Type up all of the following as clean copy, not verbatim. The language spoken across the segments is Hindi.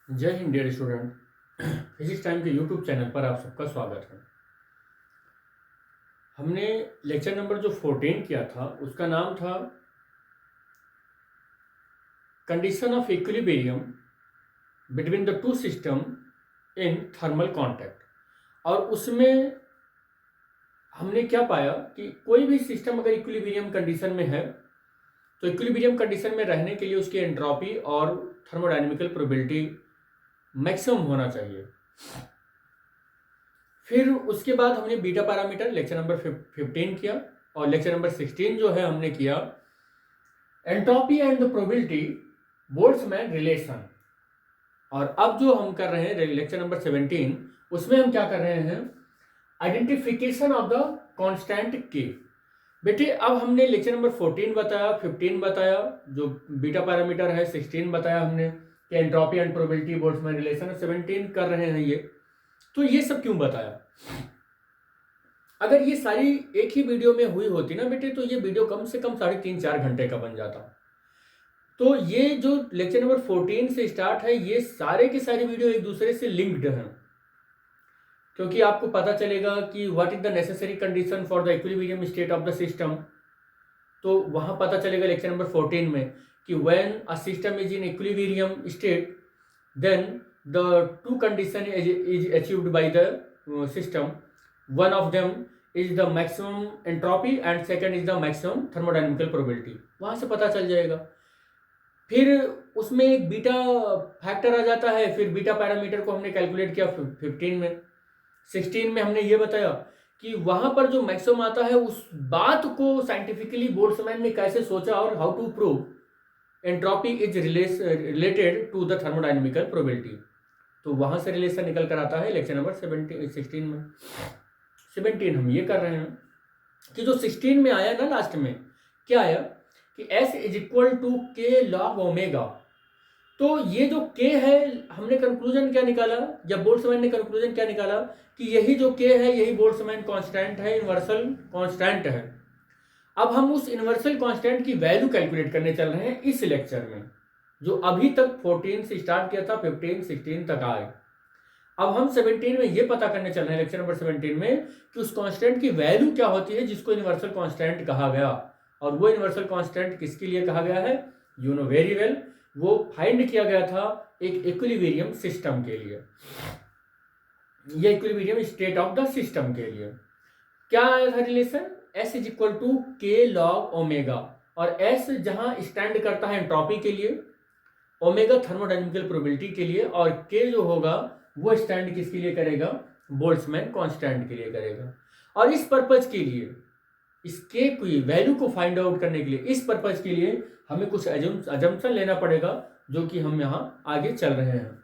जय हिंद डियर स्टूडेंट। फिजिक्स टाइम के यूट्यूब चैनल पर आप सबका स्वागत है। हमने लेक्चर नंबर जो 14 किया था उसका नाम था condition of equilibrium between the two system in thermal contact. और उसमें हमने क्या पाया कि कोई भी सिस्टम अगर इक्विलिब्रियम कंडीशन में है तो इक्विलिब्रियम कंडीशन में रहने के लिए उसकी एंट्रोपी और थर्मोडायनेमिकल प्रोबेबिलिटी मैक्सिमम होना चाहिए। फिर उसके बाद हमने बीटा पैरामीटर लेक्चर नंबर 15 किया और लेक्चर नंबर 16 जो है हमने किया entropy and the probability Boltzmann relation. और अब जो हम कर रहे हैं लेक्चर नंबर 17 उसमें हम क्या कर रहे हैं आइडेंटिफिकेशन ऑफ द कांस्टेंट के। बेटे अब हमने लेक्चर नंबर 14 बताया, 15 बताया जो बीटा पैरामीटर है, 16 बताया हमने कि entropy and probability Boltzmann relation, 17 कर रहे हैं ये। तो ये सब क्यों बताया? अगर ये सारी एक ही वीडियो में हुई होती ना बेटे तो ये वीडियो कम से कम 3.5-4 घंटे का बन जाता। तो ये जो लेक्चर नंबर 14 से स्टार्ट है ये सारे के सारे वीडियो एक दूसरे से लिंक्ड हैं, क्योंकि आपको पता चलेगा कि what is the necessary condition for the equilibrium state of the system. तो वहां पता चलेगा लेक्चर नंबर 14 में कि when a system is in equilibrium state then the two condition is achieved by the system. One of them is the maximum entropy and second is the maximum thermodynamical probability. वहां से पता चल जाएगा। फिर उसमें एक बीटा फैक्टर आ जाता है, फिर बीटा पैरामीटर को हमने कैलकुलेट किया 15 में। 16 में हमने ये बताया कि वहां पर जो मैक्सिमम आता है उस बात को साइंटिफिकली बोल्ट्जमैन ने कैसे सोचा और how to prove entropy is related to the thermodynamical probability. तो वहां से रिलेशन निकल कर आता है लेक्चर नंबर 16 में। 17 हम ये कर रहे हैं कि जो 16 में आया ना लास्ट में क्या आया कि S is equal to K log omega. तो ये जो k है हमने कंक्लूजन क्या निकाला या बोल्ट्जमैन ने कंक्लूजन क्या निकाला कि यही जो k है यही बोल्ट्जमैन कांस्टेंट है, यूनिवर्सल कांस्टेंट है। अब हम उस यूनिवर्सल कांस्टेंट की वैल्यू कैलकुलेट करने चल रहे हैं इस लेक्चर में, जो अभी तक 14 से स्टार्ट किया था 15 16 तक आए। अब हम 17 में ये पता करने चल रहे हैं लेक्चर नंबर 17 में कि उस कांस्टेंट की वैल्यू क्या होती है जिसको यूनिवर्सल कांस्टेंट कहा गया। और वो यूनिवर्सल कांस्टेंट किसके लिए कहा गया है? यू नो वेरी वेल, वो फाइंड किया गया था एक इक्विलिब्रियम सिस्टम के लिए, ये equilibrium state of the system के लिए। क्या आया था रिलेशन? S is equal to K log omega. और S जहां स्टैंड करता है एंट्रोपी के लिए, ओमेगा थर्मोडायनेमिकल प्रोबेबिलिटी के लिए, और K जो होगा वो स्टैंड किसके लिए करेगा? बोल्ट्जमैन कांस्टेंट के लिए करेगा। और इस पर्पज के लिए इसके की वैल्यू को फाइंड आउट करने के लिए, इस पर्पज के लिए हमें कुछ अजम्पशन लेना पड़ेगा जो कि हम यहां आगे चल रहे हैं।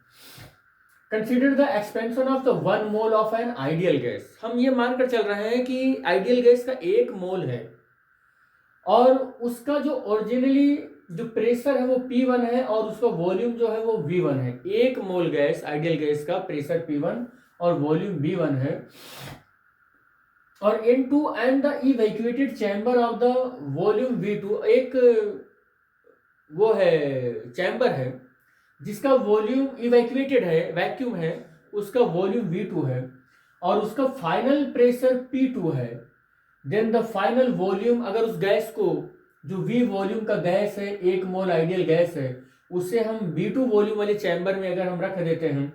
Consider the expansion of the 1 mole of an ideal gas. हम ये मानकर चल रहे हैं कि आइडियल गैस का 1 मोल है और उसका जो ओरिजिनली जो प्रेशर है वो P1 है और उसका वॉल्यूम जो है वो V1 है। 1 मोल गैस आइडियल गैस का प्रेशर P1 और वॉल्यूम V1 है। और N2 and the evacuated chamber of the volume V2, एक वो है चैम्बर है जिसका वॉल्यूम इवैक्यूएटेड है, वैक्यूम है, उसका वॉल्यूम V2 है और उसका फाइनल प्रेशर P2 है। देन द फाइनल वॉल्यूम, अगर उस गैस को जो V वॉल्यूम का गैस है 1 मोल आइडियल गैस है उसे हम V2 वॉल्यूम वाले चैम्बर में अगर हम रख देते हैं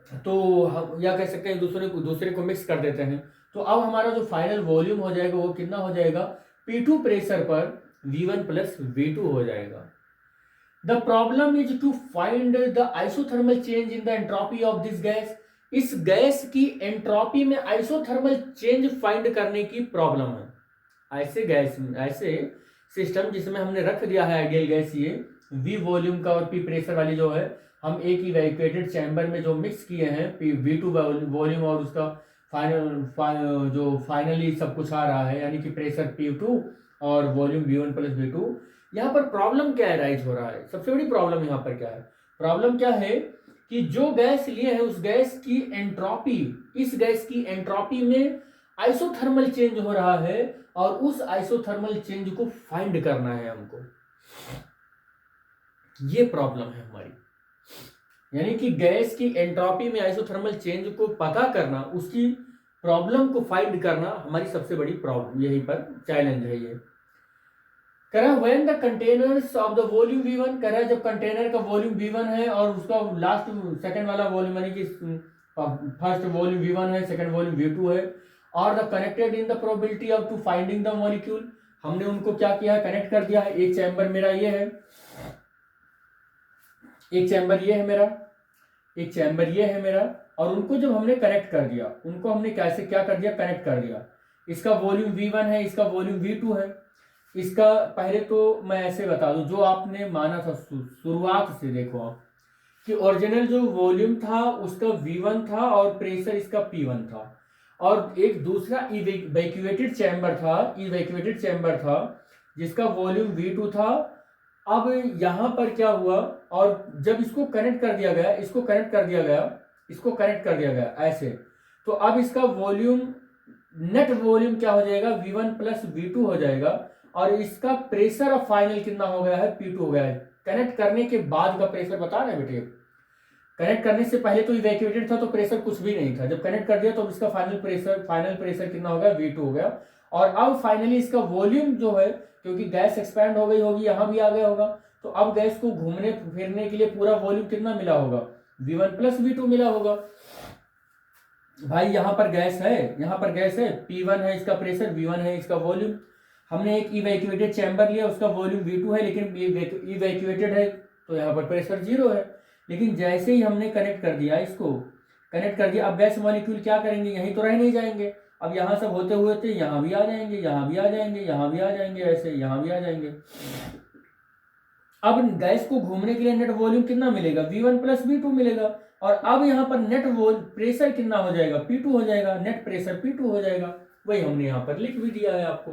तो हम या कह सकते हैं दूसरे को मिक्स कर देते हैं, तो अब हमारा जो फाइनल वॉल्यूम हो जाएगा वो कितना हो जाएगा? P2 प्रेशर पर V1 प्लस V2 हो जाएगा। The problem is to find the isothermal change in the entropy of this gas. इस गैस की एंट्रोपी में आइसोथर्मल चेंज फाइंड करने की प्रॉब्लम है। ऐसे सिस्टम जिसमें हमने रख दिया है आइडियल गैस, ये V वॉल्यूम का और P प्रेशर वाली जो है, हम एक इवैक्यूएटेड चैम्बर में जो मिक्स किए हैं V2 वॉल्यूम और उसका जो फाइनली सब कुछ आ रहा है यानी कि प्रेशर P2 और वॉल्यूम V1 प्लस V2। यहाँ पर प्रॉब्लम क्या राइज हो रहा है? सबसे बड़ी प्रॉब्लम यहाँ पर क्या है? प्रॉब्लम क्या है कि जो गैस लिए है उस गैस की एंट्रोपी, इस गैस की एंट्रोपी में आइसोथर्मल चेंज हो रहा है और उस आइसोथर्मल चेंज को फाइंड करना है हमको। ये प्रॉब्लम है हमारी। यानी कि गैस की एंट्रोपी में आइसोथर्मल चेंज को पता करना, उसकी प्रॉब्लम को फाइंड करना हमारी सबसे बड़ी प्रॉब्लम, यहीं पर चैलेंज है ये। कह रहा when the containers of the volume V1, कह रहा है जब कंटेनर का वॉल्यूम V1 है और उसका लास्ट सेकंड वाला वॉल्यूम यानी कि फर्स्ट वॉल्यूम V1 है, सेकंड वॉल्यूम V2 है, और the connected in the probability of to finding the molecule, हमने उनको क्या किया है, कनेक्ट कर दिया है। एक चैम्बर मेरा ये है, एक चैम्बर ये है मेरा, एक चैम्बर ये है मेरा, और उनको जब हमने कनेक्ट कर दिया, उनको हमने कैसे क्या कर दिया, कनेक्ट कर दिया। इसका वॉल्यूम V1 है, इसका वॉल्यूम V2 है। इसका पहले तो मैं ऐसे बता दूं, जो आपने माना था शुरुआत से, देखो आप कि ओरिजिनल जो वॉल्यूम था उसका V1 था और प्रेशर इसका P1 था, और एक दूसरा इवैक्यूएटेड चैम्बर था जिसका वॉल्यूम V2 था। अब यहां पर क्या हुआ, और जब इसको कनेक्ट कर दिया गया, इसको कनेक्ट कर दिया गया, इसको कनेक्ट कर दिया गया ऐसे, तो अब इसका वॉल्यूम, नेट वॉल्यूम क्या हो जाएगा, V1 प्लस V2 हो जाएगा, और इसका प्रेशर ऑफ फाइनल कितना हो गया है, P2 हो गया है। कनेक्ट करने के बाद का प्रेशर बता रहे बेटे, कनेक्ट करने से पहले तो इवैक्यूएटेड था तो प्रेशर कुछ भी नहीं था, जब कनेक्ट कर दिया तो इसका फाइनल प्रेशर कितना हो गया, V2 हो गया। और अब फाइनली इसका वॉल्यूम जो है, क्योंकि गैस एक्सपैंड हो गई होगी, यहां भी आ गया होगा, तो अब गैस को घूमने फिरने के लिए पूरा वॉल्यूम कितना मिला होगा, V1 प्लस V2 मिला होगा। भाई यहाँ पर गैस है, यहाँ पर गैस है, P1 है इसका प्रेशर, V1 है इसका वॉल्यूम। हमने एक इवैक्यूएटेड चैम्बर लिया, उसका वॉल्यूम V2 है, लेकिन इवैक्यूएटेड है तो यहाँ पर प्रेशर 0 है। लेकिन जैसे ही हमने कनेक्ट कर दिया, इसको कनेक्ट कर दिया, अब गैस मॉलिक्यूल क्या करेंगे, यहीं तो रह नहीं जाएंगे, अब यहाँ सब होते हुए थे यहाँ भी आ जाएंगे, यहाँ भी आ जाएंगे, यहाँ भी आ जाएंगे, ऐसे यहाँ भी आ जाएंगे। अब गैस को घूमने के लिए नेट वॉल्यूम कितना मिलेगा, V1 प्लस V2 मिलेगा, और अब यहाँ पर नेट प्रेशर कितना हो जाएगा, P2 हो जाएगा, नेट प्रेशर P2 हो जाएगा। वही हमने यहाँ पर लिख भी दिया है आपको।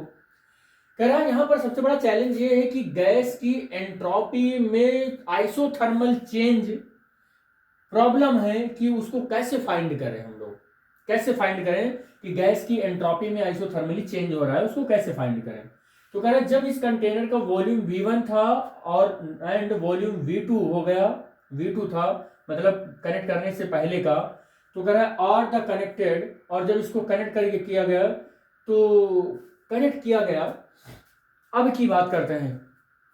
कह रहा है यहाँ पर सबसे बड़ा चैलेंज ये है कि गैस की एंट्रोपी में आइसोथर्मल चेंज प्रॉब्लम है कि उसको कैसे फाइंड करें, हम लोग कैसे फाइंड करें कि गैस की एंट्रोपी में आइसोथर्मली चेंज हो रहा है, उसको कैसे फाइंड करें। तो कह रहा है जब इस कंटेनर का वॉल्यूम V1 था और एंड वॉल्यूम V2 हो गया, V2 था मतलब कनेक्ट करने से पहले का, तो कह रहा है और द कनेक्टेड, और जब इसको कनेक्ट करके किया गया, तो कनेक्ट किया गया, अब की बात करते हैं,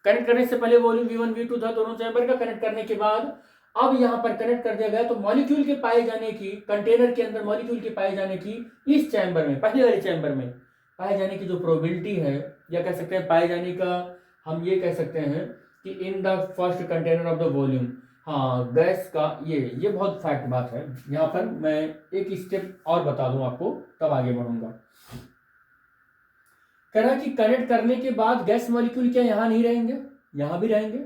कनेक्ट करने से पहले वॉल्यूम V1 V2 था दोनों चैम्बर का, कनेक्ट करने के बाद अब यहां पर कनेक्ट कर दिया गया, तो मॉलिक्यूल के पाए जाने की, कंटेनर के अंदर मॉलिक्यूल के पाए जाने की इस चैम्बर में, पहले वाले चैम्बर में पाए जाने की जो प्रोबेबिलिटी है, या कह सकते हैं पाए जाने का, हम ये कह सकते हैं कि in the first container of the volume, हाँ गैस का ये बहुत फैक्ट बात है। यहाँ पर मैं एक स्टेप और बता दूं आपको, तब आगे बढ़ूंगा। कह रहा कि कनेक्ट करने के बाद गैस मॉलिक्यूल क्या यहां नहीं रहेंगे, यहां भी रहेंगे,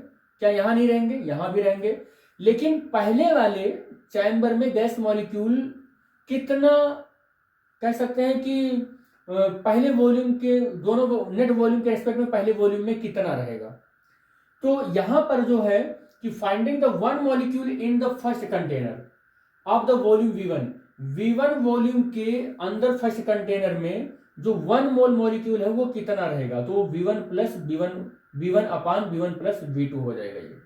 क्या यहां नहीं रहेंगे, यहां भी रहेंगे, लेकिन पहले वाले चैम्बर में गैस मॉलिक्यूल कितना, कह सकते हैं कि पहले वॉल्यूम के, दोनों नेट वॉल्यूम के रेस्पेक्ट में पहले वॉल्यूम में कितना रहेगा। तो यहां पर जो है कि finding the one molecule in the first container of the volume V1 volume के अंदर फर्स्ट कंटेनर में जो 1 मोल मॉलिक्यूल है वो कितना रहेगा, तो V1 प्लस V1 अपान V1 प्लस V2 हो जाएगा ये।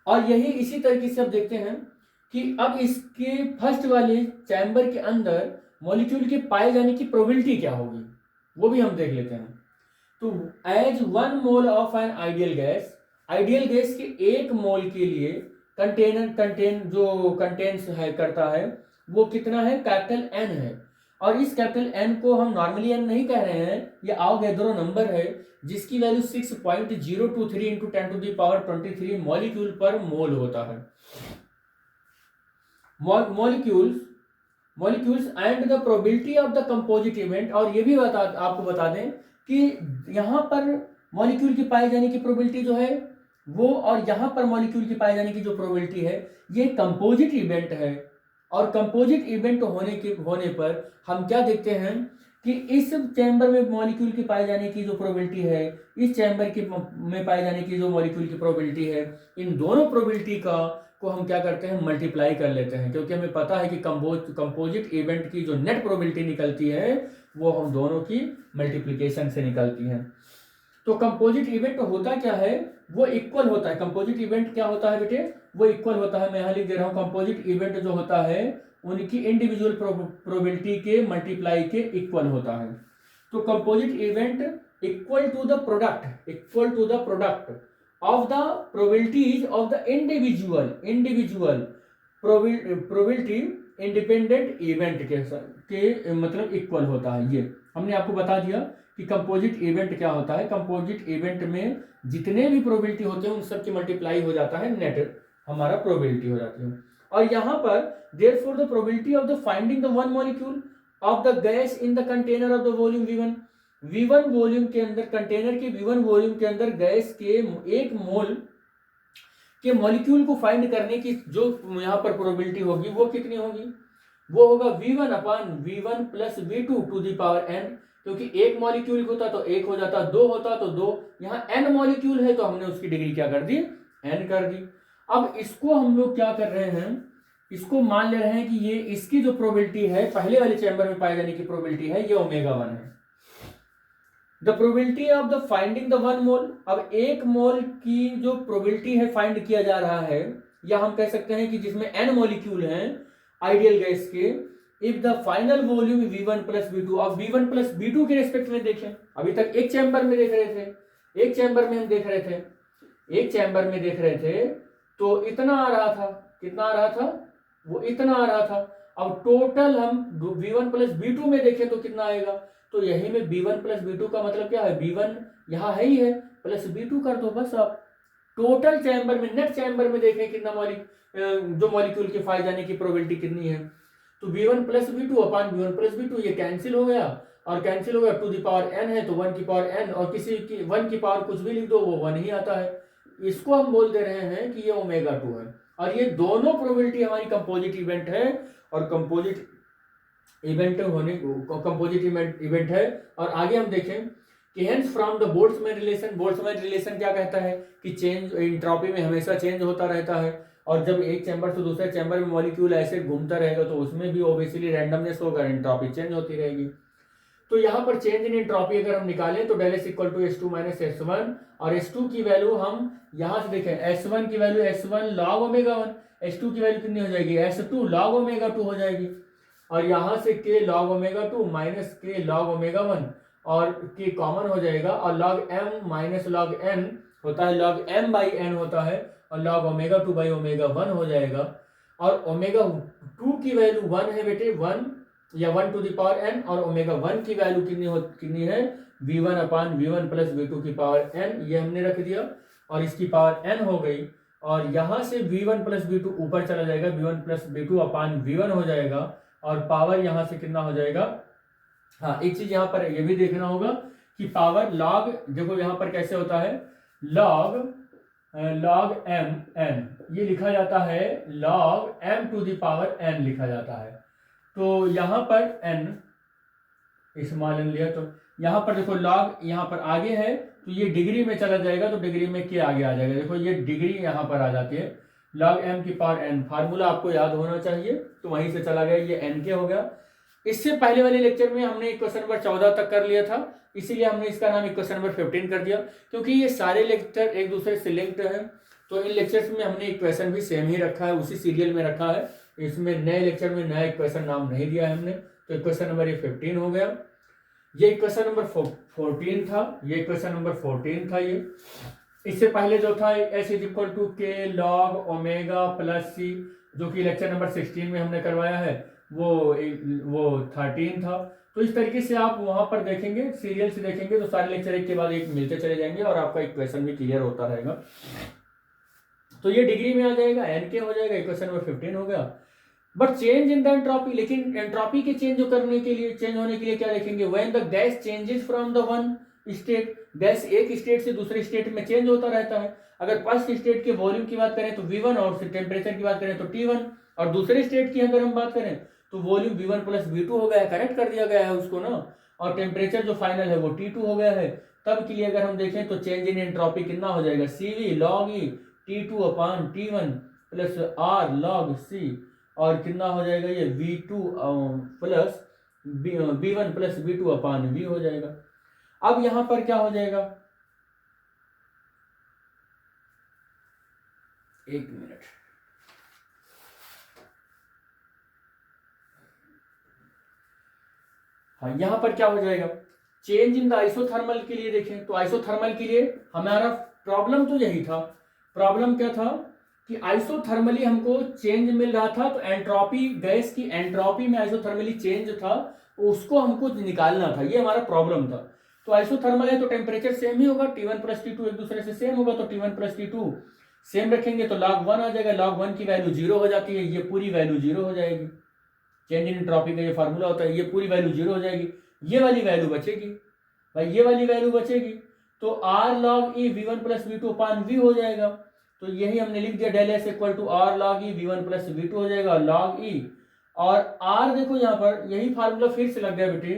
और यही इसी तरीके से अब देखते हैं कि अब इसके फर्स्ट वाले चैम्बर के अंदर मॉलिक्यूल के पाए जाने की प्रोबेबिलिटी क्या होगी, वो भी हम देख लेते हैं। तो as 1 mole of an ideal gas के 1 मोल के लिए कंटेन्स है करता है वो कितना है, कैपिटल N है। और इस कैपिटल N को हम नॉर्मली N नहीं कह रहे हैं, ये आवोगैड्रो नंबर है जिसकी value 6.023 into 10 to the power 23 molecule पर मोल होता है। Molecules and the probability of the composite event, और ये भी आपको बता दें कि यहां पर मॉलिक्यूल की पाए जाने की प्रोबेबिलिटी जो है वो, और यहां पर मॉलिक्यूल की पाए जाने की जो प्रोबेबिलिटी है ये कंपोजिट इवेंट है। और कंपोजिट इवेंट होने पर हम क्या देखते हैं कि इस चैम्बर में मॉलिक्यूल की पाए जाने की जो प्रोबेबिलिटी है, इस चैम्बर में पाए जाने की जो मॉलिक्यूल की प्रोबेबिलिटी है, इन दोनों प्रोबेबिलिटी को हम क्या करते हैं, मल्टीप्लाई कर लेते हैं, क्योंकि हमें पता है कि कंपोजिट इवेंट की जो नेट प्रोबेबिलिटी निकलती है वो हम दोनों की मल्टीप्लिकेशन से निकलती है। तो कंपोजिट इवेंट होता क्या है, वो इक्वल होता है। कंपोजिट इवेंट क्या होता है बेटे, वो इक्वल होता है। मैं यहाँ लिख दे रहा हूँ, कंपोजिट इवेंट जो होता है उनकी इंडिविजुअल प्रोबेबिलिटी के मल्टीप्लाई के इक्वल होता है। तो composite event equal to the product of the probabilities of the individual probability independent event के मतलब इक्वल होता है। ये हमने आपको बता दिया कि कंपोजिट इवेंट क्या होता है। कंपोजिट इवेंट में जितने भी प्रोबेबिलिटी होते हैं उन सब की मल्टीप्लाई हो जाता है, नेट हमारा प्रोबेबिलिटी हो जाती है। और यहाँ पर therefore the probability of the finding the one molecule of the gas in the container of the volume V1 volume के अंदर, कंटेनर के V1 वॉल्यूम के अंदर गैस के 1 मोल के मॉलिक्यूल को फाइंड करने की जो यहाँ पर प्रोबेबिलिटी होगी वो कितनी होगी, वो होगा V1 plus V2 to the power n, क्योंकि 1 मॉलिक्यूल होता तो 1 हो जाता, 2 होता तो 2, यहाँ n मॉलिक्यूल है तो हमने उसकी डिग्री क्या कर दी, n कर दी। अब इसको हम लोग क्या कर रहे हैं, इसको मान ले रहे हैं कि ये इसकी जो प्रोबेबिलिटी है पहले वाले चैम्बर में पाए जाने की प्रोबेबिलिटी है ये ω1 है। The probability of the finding the 1 मोल, अब 1 मोल की जो प्रोबेबिलिटी है फाइंड किया जा रहा है, या हम कह सकते हैं कि जिसमें n मॉलिक्यूल हैं आइडियल गैस के, if the final volume V1 plus V2, अब V1 प्लस V2 के रेस्पेक्ट में देखें, अभी तक एक चैम्बर में देख रहे थे, एक चैम्बर में हम देख रहे थे, एक चैम्बर में देख रहे थे तो इतना आ रहा था, कितना आ रहा था, वो इतना आ रहा था। अब टोटल हम V1 प्लस V2 में देखें तो कितना आएगा, तो यही में B1 प्लस B2 का मतलब क्या है, B1 यहाँ है ही है, प्लस B2 कर दो बस। आप टोटल चैम्बर में, नेट चैम्बर में देखें कितना जो मॉलिक्यूल के पाए जाने की प्रोबेबिलिटी कितनी है, तो V1 प्लस V2 अपान V1 प्लस V2, ये कैंसिल हो गया, और कैंसिल हो गया, टू द पावर n है तो 1 की पावर n, और किसी की 1 की पावर कुछ भी लिख दो वो 1 ही आता है। इसको हम बोल दे रहे हैं कि ये ω2 है, और ये दोनों प्रोबेबिलिटी हमारी कंपोजिट इवेंट है, और कंपोजिट इवेंट है। और आगे हम देखें कि hence from the Boltzmann relation क्या कहता है कि चेंज एंट्रोपी में हमेशा चेंज होता रहता है, और जब एक चैम्बर से दूसरे चैम्बर में मॉलिक्यूल ऐसे घूमता रहेगा तो उसमें भी ऑब्वियसली रैंडमनेस होगा, एंट्रोपी चेंज होती रहेगी। तो यहाँ पर चेंज इन एंट्रोपी अगर हम निकालें तो del S equal to S2 minus S1, और S2 की वैल्यू हम यहाँ से देखें, S1 की वैल्यू S1 log ω1, S2 की वैल्यू कितनी हो जाएगी, S2 log ω2 हो जाएगी, और यहाँ से K log ω2 minus K log ω1, और K कॉमन हो जाएगा, और log m minus log n होता है, log m बाई n होता है, और log ω2 बाई ω1 हो जाएगा, और ω2 की वैल्यू 1 है बेटे, 1 या 1 टू द पावर n, और ω1 की वैल्यू कितनी है, V1 अपान V1 प्लस V2 की पावर n, ये हमने रख दिया, और इसकी पावर n हो गई, और यहाँ से V1 प्लस V2 ऊपर चला जाएगा, V1 प्लस V2 अपान V1 हो जाएगा, और पावर यहाँ से कितना हो जाएगा। हाँ, एक चीज यहाँ पर ये भी देखना होगा कि पावर लॉग, देखो यहाँ पर कैसे होता है, लॉग m n, ये लिखा जाता है log m to the power n लिखा जाता है। तो यहाँ पर n स्मॉल n लिया, तो यहाँ पर देखो log यहाँ पर आगे है तो ये डिग्री में चला जाएगा, तो डिग्री में के आगे आ जाएगा, देखो ये डिग्री यहाँ पर आ जाती है, log m की पावर n, फार्मूला आपको याद होना चाहिए, तो वहीं से चला गया, ये n के हो गया। इससे पहले वाले लेक्चर में हमने क्वेश्चन नंबर 14 तक कर लिया था, इसीलिए हमने इसका नाम क्वेश्चन नंबर 15 कर दिया, क्योंकि ये सारे लेक्चर एक दूसरे से लिंक्ड हैं। तो इन लेक्चर्स में हमने एक क्वेश्चन भी सेम ही रखा है, उसी सीरियल में रखा है, इसमें नए लेक्चर में नया क्वेश्चन नाम नहीं दिया है हमने, तो क्वेश्चन नंबर ये 15 हो गया। ये क्वेश्चन नंबर 14 था, ये क्वेश्चन नंबर 14 था। ये इससे पहले जो था S is equal to K log omega plus C, जो कि लेक्चर नंबर 16 में हमने करवाया है, वो 13 था। तो इस तरीके से आप वहां पर देखेंगे, सीरियल से देखेंगे, तो सारे लेक्चर एक के बाद एक मिलते चले जाएंगे, और आपका एक क्वेश्चन भी क्लियर होता रहेगा। तो ये डिग्री में आ जाएगा, n के हो जाएगा, क्वेश्चन नंबर 15 हो गया। But change in the entropy, लेकिन एंट्रोपी के चेंज होने के लिए क्या देखेंगे, when the gas changes from the one state, gas एक स्टेट से दूसरे स्टेट में चेंज होता रहता है। अगर फर्स्ट स्टेट के वॉल्यूम की बात करें तो V1, और टेम्परेचर की बात करें तो T1, और दूसरे स्टेट की अगर हम बात करें तो वॉल्यूम V1 प्लस V2 हो गया है, करेक्ट कर दिया गया है उसको ना, और टेम्परेचर जो फाइनल है वो T2 हो गया है। तब के लिए अगर हम देखें तो चेंज इन एंट्रोपी कितना हो जाएगा, CV log E T2 अपान T1 plus R log C, और कितना हो जाएगा ये V2 plus B1 plus V2 upon V हो जाएगा। अब यहाँ पर क्या हो जाएगा, एक मिनट। हाँ, यहां पर क्या हो जाएगा, चेंज इन द आइसोथर्मल के लिए देखें तो आइसोथर्मल के लिए हमारा प्रॉब्लम तो यही था। प्रॉब्लम क्या था कि आइसोथर्मली हमको चेंज मिल रहा था, तो एंट्रोपी, गैस की एंट्रोपी में आइसोथर्मली चेंज था, उसको हमको निकालना था, ये हमारा प्रॉब्लम था। तो आइसोथर्मल है तो टेम्परेचर सेम ही होगा, T1 प्लस T2 एक दूसरे से सेम होगा, तो T1 प्लस T2 सेम रखेंगे तो log 1 आ जाएगा, log 1 की वैल्यू 0 हो जाती है, ये पूरी वैल्यू 0 हो जाएगी। चेंज इन एंट्रोपी का ये फार्मूला होता है, ये पूरी वैल्यू 0 हो जाएगी, ये वाली वैल्यू बचेगी भाई, ये वाली वैल्यू बचेगी, तो R log E V1 plus V2 upon V हो जाएगा। तो यही हमने लिख दिया, del S equal to R log E V1 plus V2 हो जाएगा log E, और R देखो यहाँ पर यही फार्मूला फिर से लग गया बेटे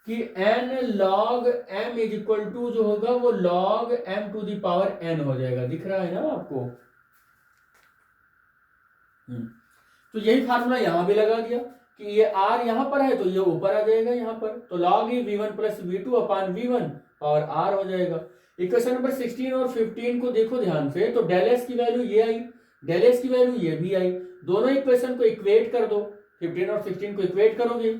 कि n log m is equal to जो होगा वो log m to the power n हो जाएगा, दिख रहा है ना आपको। तो यही फार्मूला यहां भी लगा दिया कि ये r यहां पर है तो ये ऊपर आ जाएगा यहां पर, तो log e v1 plus v2 अपान v1 और r हो जाएगा। इक्वेशन नंबर 16 और 15 को देखो ध्यान से, तो डेल एस की वैल्यू ये आई, डेल एस की वैल्यू ये भी आई, दोनों इक्वेशन को इक्वेट कर दो, 15 और 16 को इक्वेट करोगे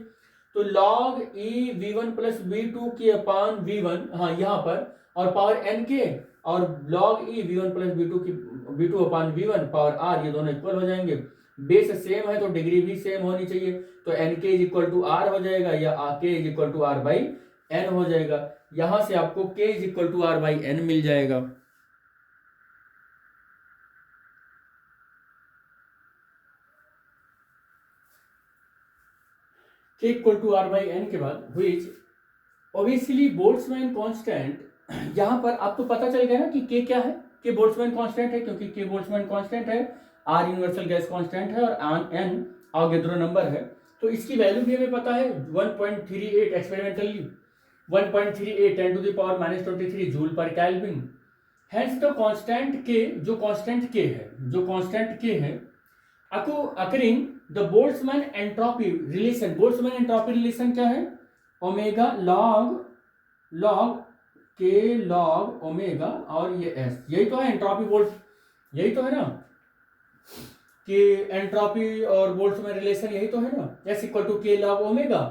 तो log e v1 plus v2 की अपान v1, हाँ यहाँ पर, और पावर n के, और log e v1 plus v2 अपान v1 पावर r, ये दोनों इक्वल हो जाएंगे। बेस सेम है तो डिग्री भी सेम होनी चाहिए, तो एन के इज इक्वल टू आर हो जाएगा, या K is equal to R by N हो जाएगा। यहां से आपको K is equal to R by N मिल जाएगा। K equal to R by N के बाद व्हिच ऑब्वियसली बोल्ट्जमैन कांस्टेंट, यहां पर आपको पता चल गया ना कि के क्या है, के बोल्ट्जमैन कांस्टेंट है, क्योंकि के बोल्ट्जमैन कांस्टेंट है, आर यूनिवर्सल गैस कांस्टेंट है, और एन आवोगाड्रो नंबर है, तो इसकी वैल्यू भी हमें पता है 1.38 experimentally, 1.38 10 to the power minus 23 joule पर kelvin. Hence the constant K, जो कांस्टेंट के है, जो कांस्टेंट के है, occurring the Boltzmann entropy relation, Boltzmann entropy relation क्या है, omega log K log omega और ये एस, यही तो है एंट्रोपी बोल्ट, यही तो है ना कि एंट्रोपी और बोल्ट्जमैन रिलेशन, यही तो है ना, S equal to K log omega,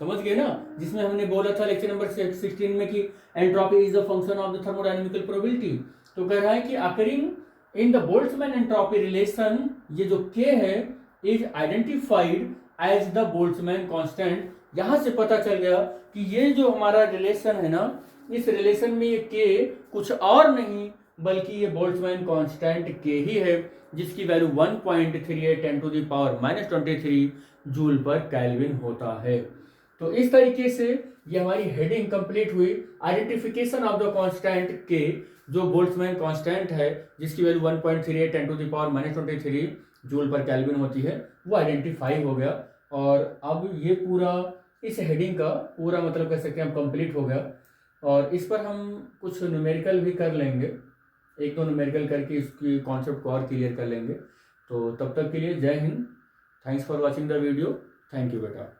समझ गए ना, जिसमें हमने बोला था लेक्चर नंबर 16 में कि entropy is the function of the thermodynamical probability. तो कह रहा है कि occurring in the Boltzmann entropy relation, ये जो के है is identified as the Boltzmann constant. यहां से पता चल गया कि ये जो हमारा रिलेशन है ना, इस रिलेशन में ये के कुछ और नहीं बल्कि ये बोल्ट्जमैन कांस्टेंट के ही है, जिसकी value 1.38 10 to the power minus 23 joule पर केल्विन होता है। तो इस तरीके से ये हमारी हेडिंग कंप्लीट हुई, identification of the constant K, जो बोल्ट्जमैन कांस्टेंट है जिसकी value 1.38 10 to the power minus 23 joule पर केल्विन होती है, वो आइडेंटिफाई हो गया। और अब ये पूरा, इस हेडिंग का पूरा मतलब कह सकते हैं हम कंप्लीट हो गया, और इस पर हम कुछ न्यूमेरिकल भी कर लेंगे, एक दो न्यूमेरिकल करके इसकी कॉन्सेप्ट को और क्लियर कर लेंगे। तो तब तक के लिए जय Hind, thanks for watching the video, thank you बेटा।